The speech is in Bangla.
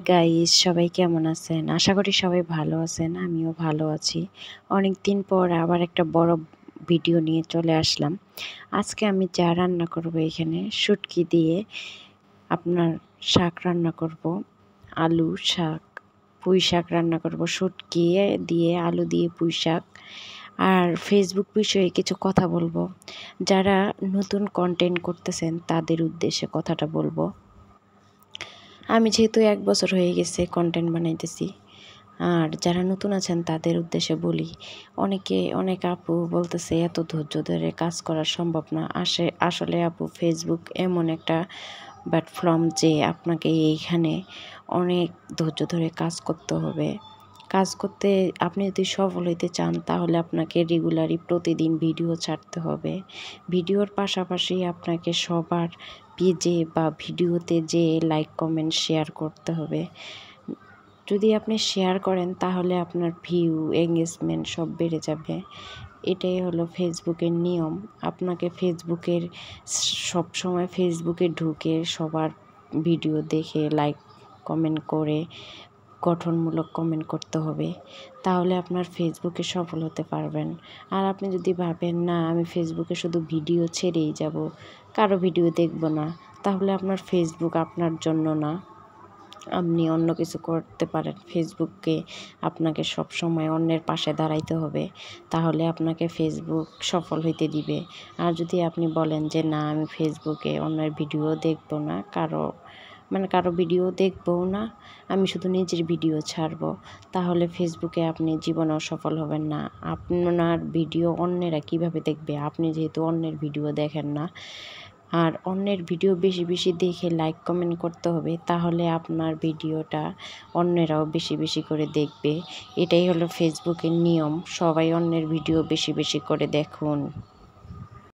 গাইস, সবাই কেমন আছেন? আশা করি সবাই ভালো আছেন। আমিও ভালো আছি। অনেক দিন পর আবার একটা বড় ভিডিও নিয়ে চলে আসলাম। আজকে আমি যা রান্না করব, এখানে শুটকি দিয়ে আপনার শাক রান্না করব, আলু শাক, পুঁই শাক রান্না করব, শুটকি দিয়ে আলু দিয়ে পুঁই শাক। আর ফেসবুক বিষয়ে কিছু কথা বলবো। যারা নতুন কন্টেন্ট করতেছেন তাদের উদ্দেশ্যে কথাটা বলবো। আমি যেহেতু 1 বছর হয়ে গেছে কন্টেন্ট বানাইতেছি, আর যারা নতুন আছেন তাদের উদ্দেশ্যে বলি, অনেক আপু বলতেছে এত ধৈর্য ধরে কাজ করা সম্ভব না। আসলে আপু, ফেসবুক এমন একটা প্ল্যাটফর্ম যে আপনাকে এইখানে অনেক ধৈর্য ধরে কাজ করতে হবে। কাজ করতে আপনি যদি সফল হইতে চান তাহলে আপনাকে রেগুলারই প্রতিদিন ভিডিও ছাড়তে হবে। ভিডিওর পাশাপাশি আপনাকে সবার পেজে বা ভিডিওতে যে লাইক কমেন্ট শেয়ার করতে হবে। যদি আপনি শেয়ার করেন তাহলে আপনার ভিউ এঙ্গেজমেন্ট সব বেড়ে যাবে। এটাই হলো ফেসবুকের নিয়ম। আপনাকে সবসময় ফেসবুকে ঢুকে সবার ভিডিও দেখে লাইক কমেন্ট করে গঠনমূলক কমেন্ট করতে হবে, তাহলে আপনার ফেসবুকে সফল হতে পারবেন। আর আপনি যদি ভাবেন না আমি ফেসবুকে শুধু ভিডিও ছেড়েই যাব, কারো ভিডিও দেখব না, তাহলে আপনার ফেসবুক আপনার জন্য না। আপনি অন্য কিছু করতে পারেন। ফেসবুককে আপনাকে সবসময় অন্যের পাশে দাঁড়াইতে হবে, তাহলে আপনাকে ফেসবুক সফল হইতে দিবে। আর যদি আপনি বলেন যে না, আমি ফেসবুকে অন্যের ভিডিও দেখব না, কারো ভিডিও দেখবও না, আমি শুধু নিজের ভিডিও ছাড়ব, তাহলে ফেসবুকে আপনি জীবনেও সফল হবেন না। আপনার ভিডিও অন্যেরা কিভাবে দেখবে, আপনি যেহেতু অন্যের ভিডিও দেখেন না। আর অন্যের ভিডিও বেশি বেশি দেখে লাইক কমেন্ট করতে হবে, তাহলে আপনার ভিডিওটা অন্যেরাও বেশি বেশি করে দেখবে। এটাই হলো ফেসবুকের নিয়ম। সবাই অন্যের ভিডিও বেশি বেশি করে দেখুন।